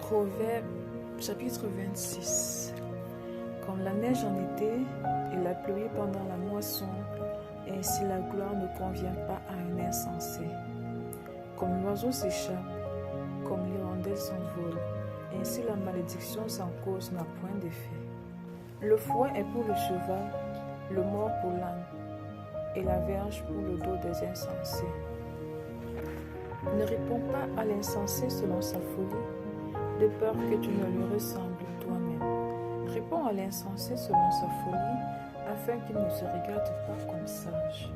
Proverbe chapitre 26. Comme la neige en été et la pluie pendant la moisson, ainsi la gloire ne convient pas à un insensé. Comme l'oiseau s'échappe, comme l'hirondelle s'envole, ainsi la malédiction sans cause n'a point d'effet. Le fouet est pour le cheval, le mors pour l'âne, et la verge pour le dos des insensés. Ne réponds pas à l'insensé selon sa folie, de peur que tu ne lui ressembles toi-même. Réponds à l'insensé selon sa folie, afin qu'il ne se regarde pas comme sage.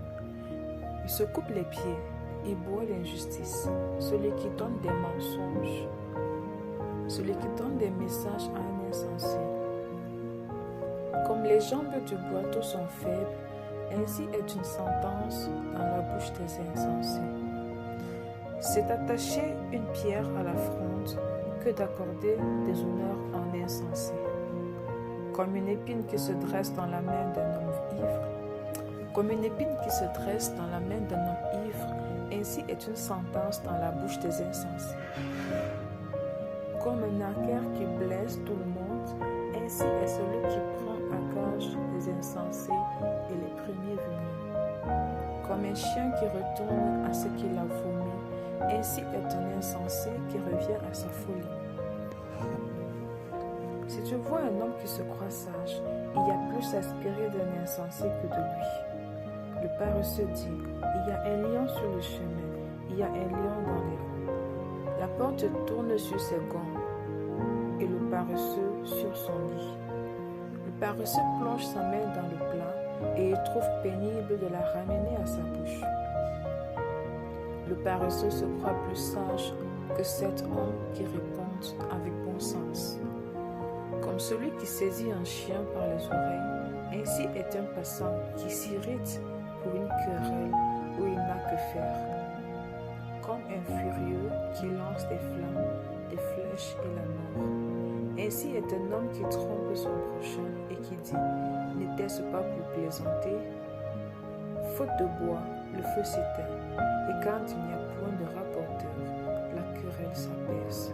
Il se coupe les pieds et boit l'injustice, celui qui donne des mensonges, celui qui donne des messages à un insensé. Comme les jambes du boiteau sont faibles, ainsi est une sentence dans la bouche des insensés. C'est attacher une pierre à la fronde que d'accorder des honneurs à un insensé. Comme une épine qui se dresse dans la main d'un homme ivre, comme une épine qui se dresse dans la main d'un homme ivre, ainsi est une sentence dans la bouche des insensés. Comme un arquère qui blesse tout le monde, ainsi est celui qui prend à gage les insensés et les premiers venus. Comme un chien qui retourne à ce qu'il a vomi, ainsi est un insensé qui revient à sa folie. Si tu vois un homme qui se croit sage, il y a plus à espérer d'un insensé que de lui. Le paresseux dit, il y a un lion sur le chemin, il y a un lion dans les rues. La porte tourne sur ses gonds, et le paresseux sur son lit. Le paresseux plonge sa main dans le plat, et il trouve pénible de la ramener à sa bouche. Le paresseux se croit plus sage que cet homme qui répond avec bon sens. Comme celui qui saisit un chien par les oreilles, ainsi est un passant qui s'irrite pour une querelle où il n'a que faire. Comme un furieux qui lance des flammes, des flèches et la mort. Ainsi est un homme qui trompe son prochain et qui dit « N'était-ce pas pour plaisanter ?» Faute de bois, le feu s'éteint, et quand il n'y a point de rapporteur, la querelle s'apaise.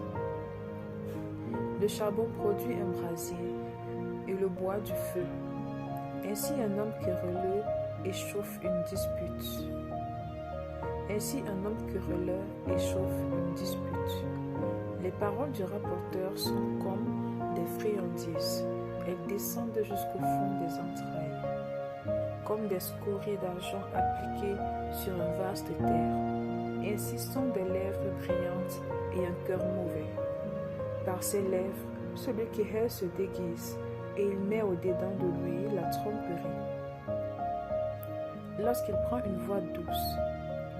Le charbon produit un brasier, et le bois du feu. Ainsi un homme querelleur échauffe une dispute. Ainsi un homme querelleur échauffe une dispute. Les paroles du rapporteur sont comme des friandises. Elles descendent jusqu'au fond des entrailles, comme des scories d'argent appliquées sur un vaste terre. Ainsi sont des lèvres brillantes et un cœur mauvais. Par ses lèvres, celui qui hait se déguise, et il met au-dedans de lui la tromperie. Lorsqu'il prend une voix douce,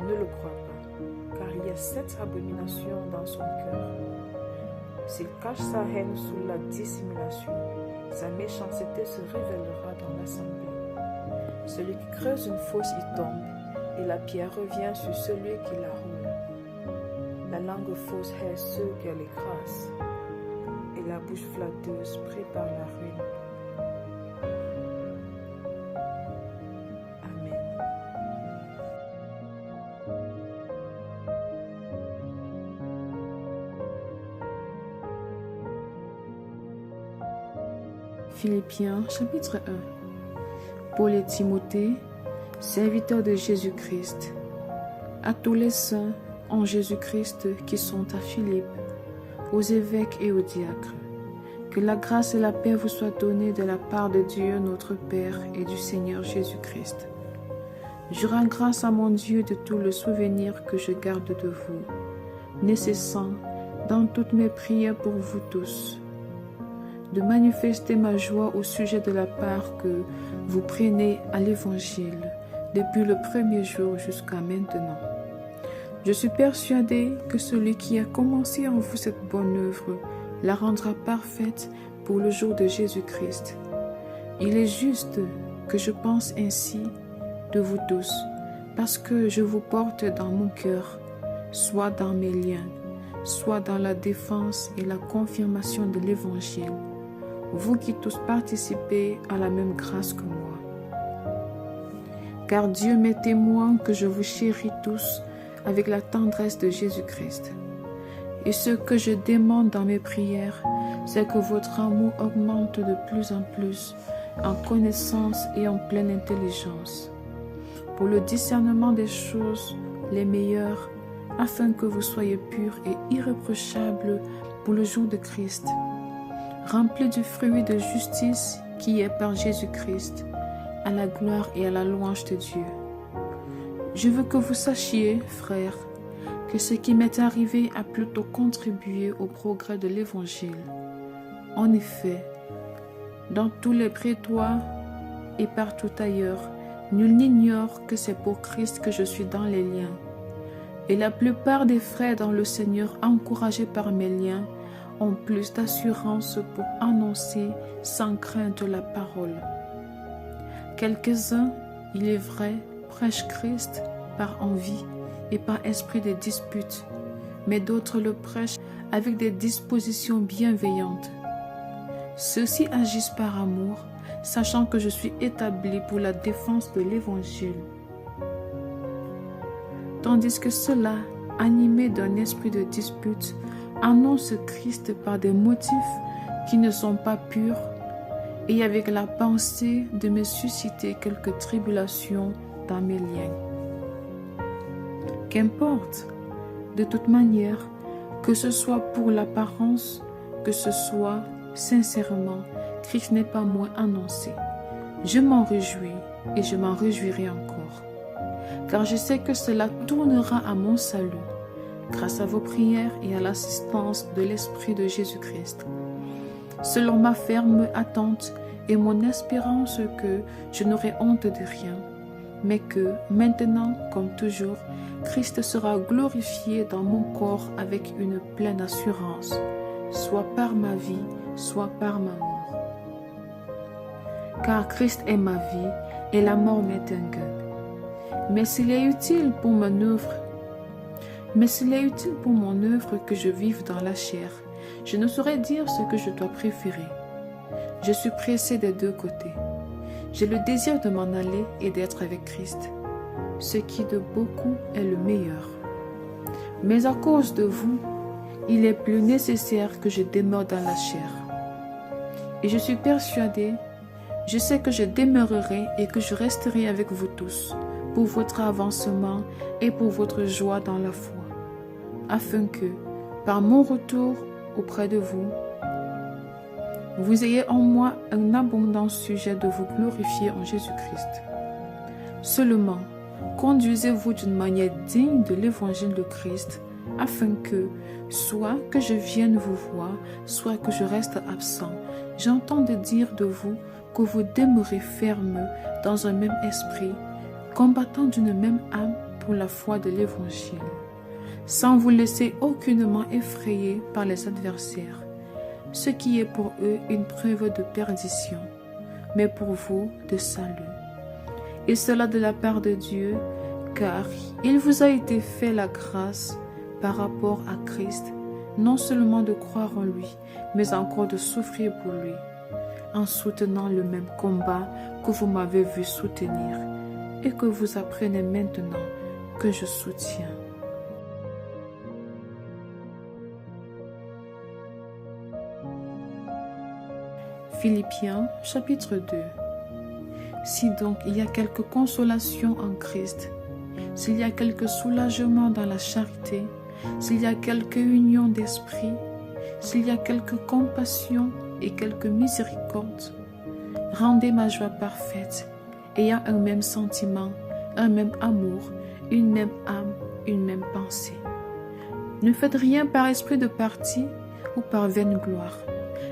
ne le crois pas, car il y a 7 abominations dans son cœur. S'il cache sa haine sous la dissimulation, sa méchanceté se révélera dans l'assemblée. Celui qui creuse une fosse y tombe, et la pierre revient sur celui qui la roule. La langue fausse hait ceux qu'elle écrase, et la bouche flatteuse prépare la ruine. Amen. Philippiens chapitre 1. Paul et Timothée, serviteurs de Jésus-Christ, à tous les saints en Jésus-Christ qui sont à Philippe, aux évêques et aux diacres, que la grâce et la paix vous soient données de la part de Dieu notre Père et du Seigneur Jésus-Christ. Je rends grâce à mon Dieu de tout le souvenir que je garde de vous, ne cessant dans toutes mes prières pour vous tous, de manifester ma joie au sujet de la part que vous prenez à l'Évangile depuis le premier jour jusqu'à maintenant. Je suis persuadé que celui qui a commencé en vous cette bonne œuvre la rendra parfaite pour le jour de Jésus-Christ. Il est juste que je pense ainsi de vous tous, parce que je vous porte dans mon cœur, soit dans mes liens, soit dans la défense et la confirmation de l'Évangile, vous qui tous participez à la même grâce que moi. Car Dieu m'est témoin que je vous chéris tous avec la tendresse de Jésus-Christ. Et ce que je demande dans mes prières, c'est que votre amour augmente de plus en plus en connaissance et en pleine intelligence, pour le discernement des choses les meilleures, afin que vous soyez purs et irréprochables pour le jour de Christ, remplis du fruit de justice qui est par Jésus-Christ, à la gloire et à la louange de Dieu. Je veux que vous sachiez, frères, que ce qui m'est arrivé a plutôt contribué au progrès de l'Évangile. En effet, dans tous les prétoires et partout ailleurs, nul n'ignore que c'est pour Christ que je suis dans les liens. Et la plupart des frères dans le Seigneur, encouragés par mes liens, ont plus d'assurance pour annoncer sans crainte la parole. Quelques-uns, il est vrai, prêchent Christ par envie et par esprit de dispute, mais d'autres le prêchent avec des dispositions bienveillantes. Ceux-ci agissent par amour, sachant que je suis établi pour la défense de l'Évangile. Tandis que ceux-là, animés d'un esprit de dispute, annoncent Christ par des motifs qui ne sont pas purs et avec la pensée de me susciter quelques tribulations dans mes liens. Qu'importe, de toute manière, que ce soit pour l'apparence, que ce soit sincèrement, Christ n'est pas moins annoncé. Je m'en réjouis et je m'en réjouirai encore, car je sais que cela tournera à mon salut, grâce à vos prières et à l'assistance de l'Esprit de Jésus-Christ. Selon ma ferme attente et mon espérance que je n'aurai honte de rien, mais que, maintenant, comme toujours, Christ sera glorifié dans mon corps avec une pleine assurance, soit par ma vie, soit par ma mort. Car Christ est ma vie et la mort m'est un gain. Mais s'il est utile pour mon œuvre que je vive dans la chair, je ne saurais dire ce que je dois préférer. Je suis pressé des deux côtés. J'ai le désir de m'en aller et d'être avec Christ, ce qui de beaucoup est le meilleur. Mais à cause de vous, il est plus nécessaire que je demeure dans la chair. Et je suis persuadé, je sais que je demeurerai et que je resterai avec vous tous, pour votre avancement et pour votre joie dans la foi, afin que, par mon retour auprès de vous, vous ayez en moi un abondant sujet de vous glorifier en Jésus-Christ. Seulement, conduisez-vous d'une manière digne de l'évangile de Christ, afin que, soit que je vienne vous voir, soit que je reste absent, j'entende dire de vous que vous demeurez ferme dans un même esprit, combattant d'une même âme pour la foi de l'Évangile, sans vous laisser aucunement effrayer par les adversaires, ce qui est pour eux une preuve de perdition, mais pour vous de salut. Et cela de la part de Dieu, car il vous a été fait la grâce par rapport à Christ, non seulement de croire en lui, mais encore de souffrir pour lui, en soutenant le même combat que vous m'avez vu soutenir et que vous apprenez maintenant que je soutiens. Philippiens chapitre 2. Si donc il y a quelque consolation en Christ, s'il y a quelque soulagement dans la charité, s'il y a quelque union d'esprit, s'il y a quelque compassion et quelque miséricorde, rendez ma joie parfaite, ayant un même sentiment, un même amour, une même âme, une même pensée. Ne faites rien par esprit de parti ou par vaine gloire,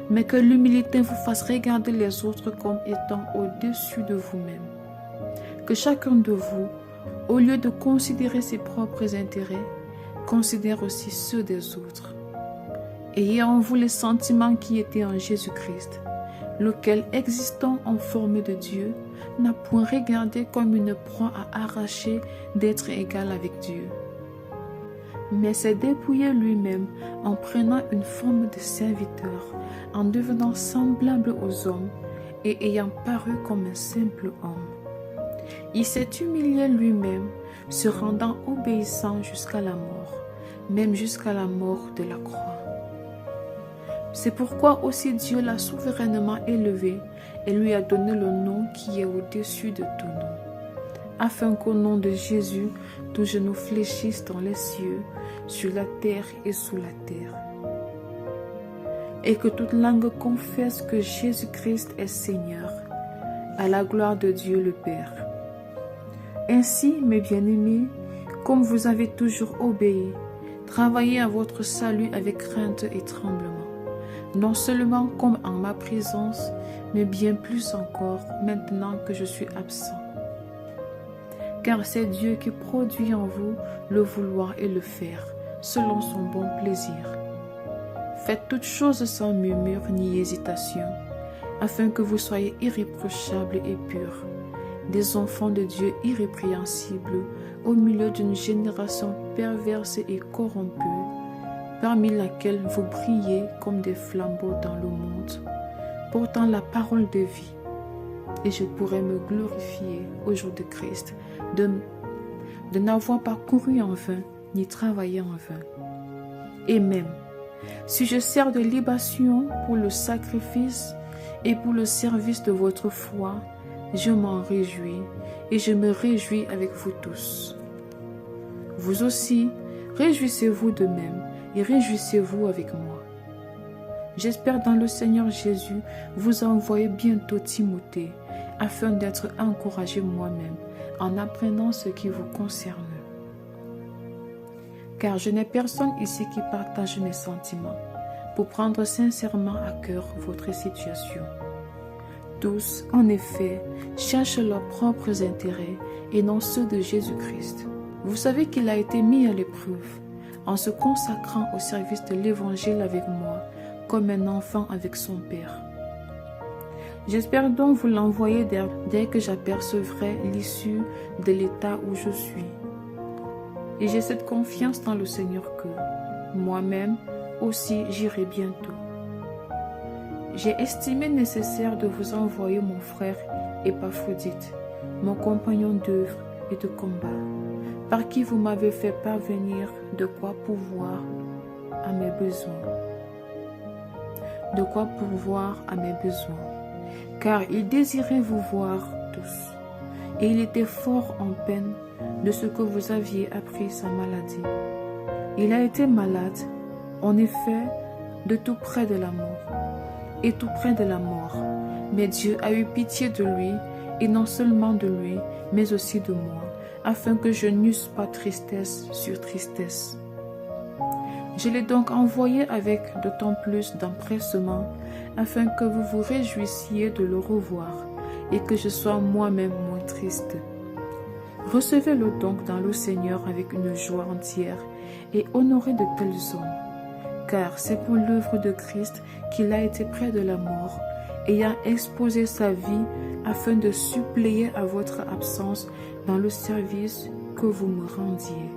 mais que l'humilité vous fasse regarder les autres comme étant au-dessus de vous-même. Que chacun de vous, au lieu de considérer ses propres intérêts, considère aussi ceux des autres. Ayez en vous les sentiments qui étaient en Jésus-Christ, lequel, existant en forme de Dieu, n'a point regardé comme une proie à arracher d'être égal avec Dieu, mais s'est dépouillé lui-même en prenant une forme de serviteur, en devenant semblable aux hommes et ayant paru comme un simple homme. Il s'est humilié lui-même, se rendant obéissant jusqu'à la mort, même jusqu'à la mort de la croix. C'est pourquoi aussi Dieu l'a souverainement élevé et lui a donné le nom qui est au-dessus de tout nom, afin qu'au nom de Jésus, tout genou fléchisse dans les cieux, sur la terre et sous la terre, et que toute langue confesse que Jésus-Christ est Seigneur, à la gloire de Dieu le Père. Ainsi, mes bien-aimés, comme vous avez toujours obéi, travaillez à votre salut avec crainte et tremblement, non seulement comme en ma présence, mais bien plus encore maintenant que je suis absent. Car c'est Dieu qui produit en vous le vouloir et le faire, selon son bon plaisir. Faites toutes choses sans murmure ni hésitation, afin que vous soyez irréprochables et purs, des enfants de Dieu irrépréhensibles, au milieu d'une génération perverse et corrompue, parmi laquelle vous brillez comme des flambeaux dans le monde, portant la parole de vie. Et je pourrais me glorifier au jour de Christ, de n'avoir pas couru en vain, ni travaillé en vain. Et même, si je sers de libation pour le sacrifice et pour le service de votre foi, je m'en réjouis et je me réjouis avec vous tous. Vous aussi, réjouissez-vous de même et réjouissez-vous avec moi. J'espère dans le Seigneur Jésus vous envoyer bientôt Timothée, afin d'être encouragé moi-même en apprenant ce qui vous concerne. Car je n'ai personne ici qui partage mes sentiments pour prendre sincèrement à cœur votre situation. Tous, en effet, cherchent leurs propres intérêts et non ceux de Jésus-Christ. Vous savez qu'il a été mis à l'épreuve en se consacrant au service de l'Évangile avec moi, comme un enfant avec son père. J'espère donc vous l'envoyer dès que j'apercevrai l'issue de l'état où je suis. Et j'ai cette confiance dans le Seigneur que, moi-même aussi, j'irai bientôt. J'ai estimé nécessaire de vous envoyer mon frère Épaphrodite, mon compagnon d'œuvre et de combat, par qui vous m'avez fait parvenir de quoi pourvoir à mes besoins. Car il désirait vous voir tous, et il était fort en peine de ce que vous aviez appris sa maladie. Il a été malade, en effet, de tout près de la mort, mais Dieu a eu pitié de lui, et non seulement de lui, mais aussi de moi, afin que je n'eusse pas tristesse sur tristesse. Je l'ai donc envoyé avec d'autant plus d'empressement, afin que vous vous réjouissiez de le revoir, et que je sois moi-même moins triste. Recevez-le donc dans le Seigneur avec une joie entière, et honorez de tels hommes, car c'est pour l'œuvre de Christ qu'il a été près de la mort, ayant exposé sa vie afin de suppléer à votre absence dans le service que vous me rendiez.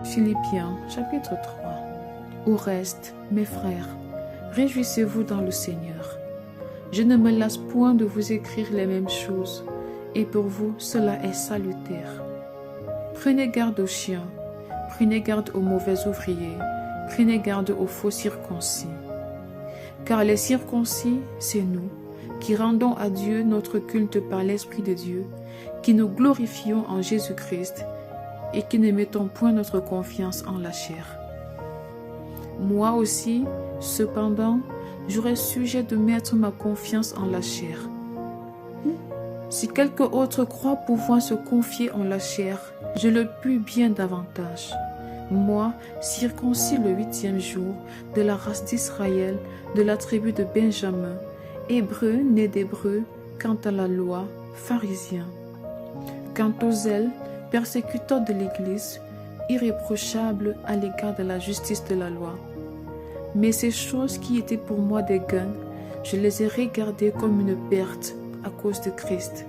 Philippiens chapitre 3. Au reste, mes frères, réjouissez-vous dans le Seigneur. Je ne me lasse point de vous écrire les mêmes choses, et pour vous cela est salutaire. Prenez garde aux chiens, prenez garde aux mauvais ouvriers, prenez garde aux faux circoncis. Car les circoncis, c'est nous, qui rendons à Dieu notre culte par l'Esprit de Dieu, qui nous glorifions en Jésus-Christ, et qui ne mettons point notre confiance en la chair. Moi aussi, cependant, j'aurais sujet de mettre ma confiance en la chair. Si quelque autre croit pouvoir se confier en la chair, je le puis bien davantage. Moi, circoncis le 8e jour, de la race d'Israël, de la tribu de Benjamin, hébreu né d'hébreu, quant à la loi, pharisien. Quant au zèle, persécuteur de l'Église, irréprochable à l'égard de la justice de la loi. Mais ces choses qui étaient pour moi des gains, je les ai regardées comme une perte à cause de Christ.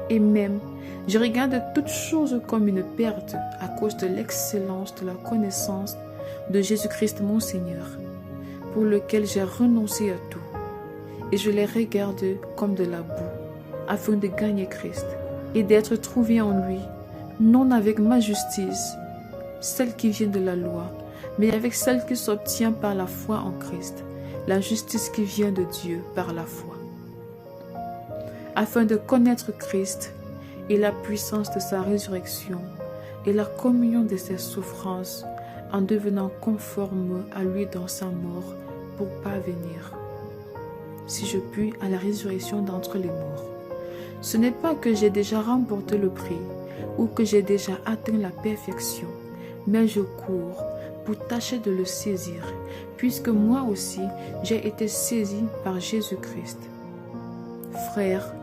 Et même, je regarde toutes choses comme une perte à cause de l'excellence de la connaissance de Jésus-Christ mon Seigneur, pour lequel j'ai renoncé à tout, et je les regarde comme de la boue, afin de gagner Christ et d'être trouvé en lui, non avec ma justice, celle qui vient de la loi, mais avec celle qui s'obtient par la foi en Christ, la justice qui vient de Dieu par la foi. Afin de connaître Christ et la puissance de sa résurrection et la communion de ses souffrances, en devenant conforme à lui dans sa mort, pour parvenir, si je puis, à la résurrection d'entre les morts. Ce n'est pas que j'ai déjà remporté le prix ou que j'ai déjà atteint la perfection, mais je cours pour tâcher de le saisir, puisque moi aussi j'ai été saisi par Jésus-Christ. Frères,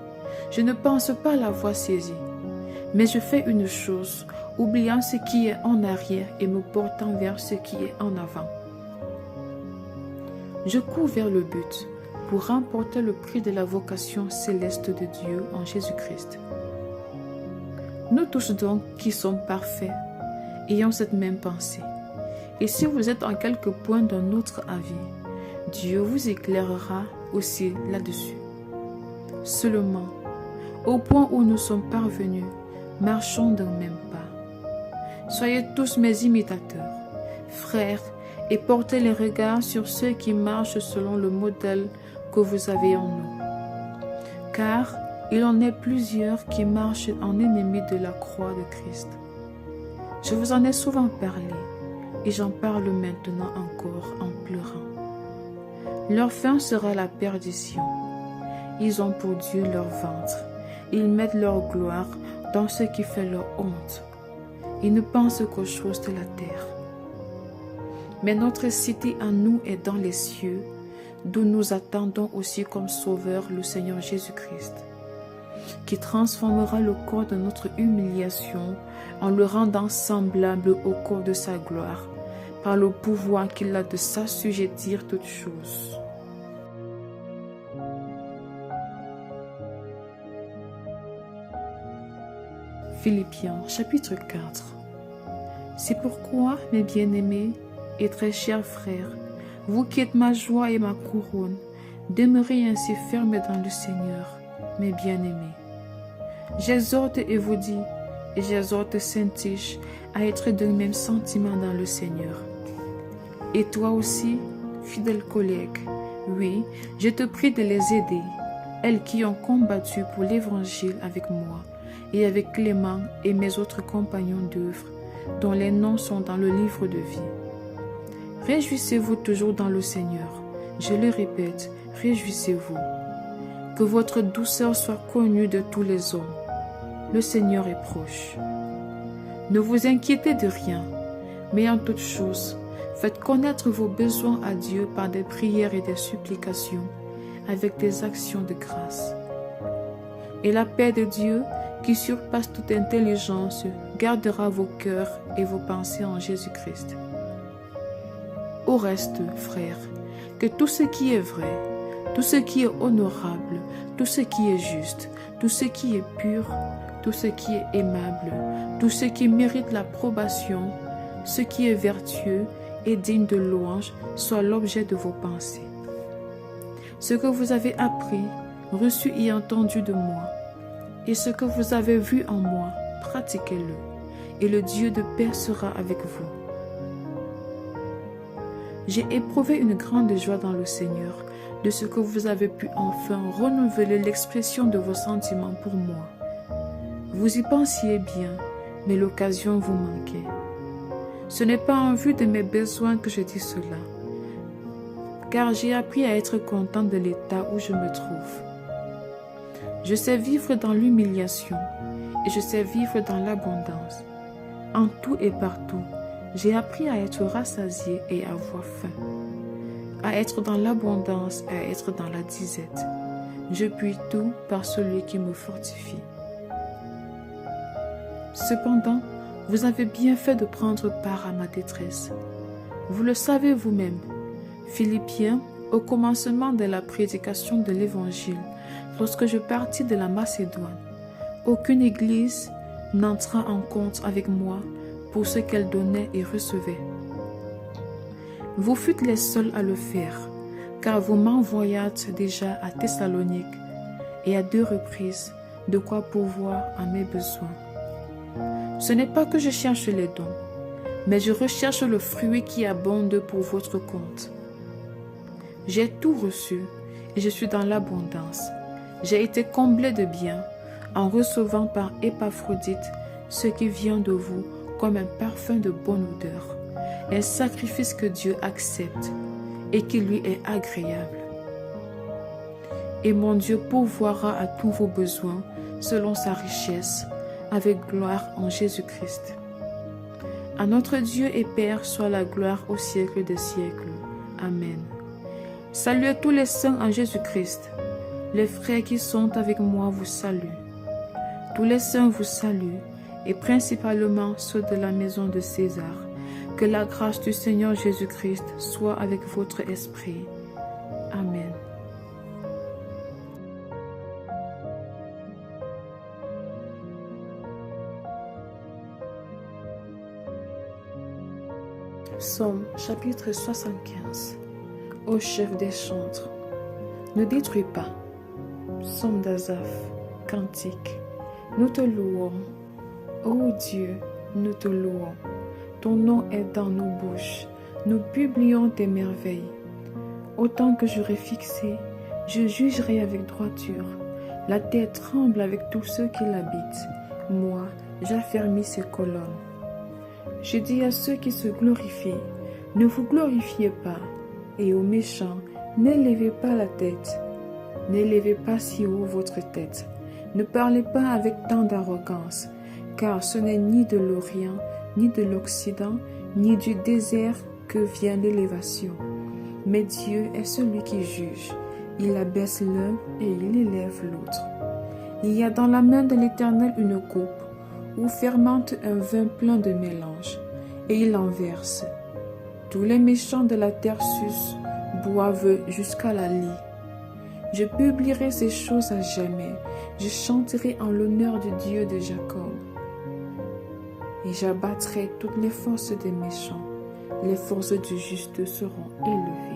je ne pense pas l'avoir saisi, mais je fais une chose, oubliant ce qui est en arrière et me portant vers ce qui est en avant. Je cours vers le but pour remporter le prix de la vocation céleste de Dieu en Jésus-Christ. Nous tous donc qui sommes parfaits, ayons cette même pensée. Et si vous êtes en quelque point d'un autre avis, Dieu vous éclairera aussi là-dessus. Seulement, au point où nous sommes parvenus, marchons d'un même pas. Soyez tous mes imitateurs, frères, et portez les regards sur ceux qui marchent selon le modèle que vous avez en nous. Car il en est plusieurs qui marchent en ennemis de la croix de Christ. Je vous en ai souvent parlé, et j'en parle maintenant encore en pleurant. Leur fin sera la perdition. Ils ont pour Dieu leur ventre. Ils mettent leur gloire dans ce qui fait leur honte. Ils ne pensent qu'aux choses de la terre. Mais notre cité à nous est dans les cieux, d'où nous attendons aussi comme Sauveur le Seigneur Jésus-Christ, qui transformera le corps de notre humiliation en le rendant semblable au corps de sa gloire, par le pouvoir qu'il a de s'assujettir toutes choses. Philippiens chapitre 4. C'est pourquoi, mes bien-aimés et très chers frères, vous qui êtes ma joie et ma couronne, demeurez ainsi fermes dans le Seigneur, mes bien-aimés. J'exhorte et vous dis, et j'exhorte Saint-Tige à être d'un même sentiment dans le Seigneur. Et toi aussi, fidèle collègue, oui, je te prie de les aider, elles qui ont combattu pour l'Évangile avec moi, et avec Clément et mes autres compagnons d'œuvre, dont les noms sont dans le livre de vie. Réjouissez-vous toujours dans le Seigneur. Je le répète, réjouissez-vous. Que votre douceur soit connue de tous les hommes. Le Seigneur est proche. Ne vous inquiétez de rien, mais en toute chose, faites connaître vos besoins à Dieu par des prières et des supplications, avec des actions de grâce. Et la paix de Dieu, qui surpasse toute intelligence, gardera vos cœurs et vos pensées en Jésus-Christ. Au reste, frères, que tout ce qui est vrai, tout ce qui est honorable, tout ce qui est juste, tout ce qui est pur, tout ce qui est aimable, tout ce qui mérite l'approbation, ce qui est vertueux et digne de louange, soit l'objet de vos pensées. Ce que vous avez appris, reçu et entendu de moi, et ce que vous avez vu en moi, pratiquez-le, et le Dieu de paix sera avec vous. J'ai éprouvé une grande joie dans le Seigneur de ce que vous avez pu enfin renouveler l'expression de vos sentiments pour moi. Vous y pensiez bien, mais l'occasion vous manquait. Ce n'est pas en vue de mes besoins que je dis cela, car j'ai appris à être content de l'état où je me trouve. Je sais vivre dans l'humiliation et je sais vivre dans l'abondance. En tout et partout, j'ai appris à être rassasié et à avoir faim, à être dans l'abondance et à être dans la disette. Je puis tout par celui qui me fortifie. Cependant, vous avez bien fait de prendre part à ma détresse. Vous le savez vous-même, Philippiens, au commencement de la prédication de l'Évangile, lorsque je partis de la Macédoine, aucune église n'entra en compte avec moi pour ce qu'elle donnait et recevait. Vous fûtes les seuls à le faire, car vous m'envoyâtes déjà à Thessalonique, et à 2 reprises, de quoi pourvoir à mes besoins. Ce n'est pas que je cherche les dons, mais je recherche le fruit qui abonde pour votre compte. J'ai tout reçu et je suis dans l'abondance. J'ai été comblé de bien en recevant par Épaphrodite ce qui vient de vous comme un parfum de bonne odeur, un sacrifice que Dieu accepte et qui lui est agréable. Et mon Dieu pourvoira à tous vos besoins selon sa richesse, avec gloire en Jésus-Christ. À notre Dieu et Père soit la gloire au siècle des siècles. Amen. Saluez tous les saints en Jésus-Christ. Les frères qui sont avec moi vous saluent. Tous les saints vous saluent, et principalement ceux de la maison de César. Que la grâce du Seigneur Jésus-Christ soit avec votre esprit. Amen. Psaume chapitre 75. Ô chef des chantres, ne détruis pas. Psaume d'Asaph, cantique. Nous te louons. Ô Dieu, nous te louons. Ton nom est dans nos bouches. Nous publions tes merveilles. Autant que j'aurai fixé, je jugerai avec droiture. La terre tremble avec tous ceux qui l'habitent. Moi, j'affermis ses colonnes. Je dis à ceux qui se glorifient, ne vous glorifiez pas, et aux méchants, n'élevez pas la tête. N'élevez pas si haut votre tête. Ne parlez pas avec tant d'arrogance, car ce n'est ni de l'Orient, ni de l'Occident, ni du désert que vient l'élévation. Mais Dieu est celui qui juge. Il abaisse l'un et il élève l'autre. Il y a dans la main de l'Éternel une coupe, où fermente un vin plein de mélange, et il en verse. Tous les méchants de la terre sucent, boivent jusqu'à la lie. Je publierai ces choses à jamais, je chanterai en l'honneur du Dieu de Jacob. Et j'abattrai toutes les forces des méchants, les forces du juste seront élevées.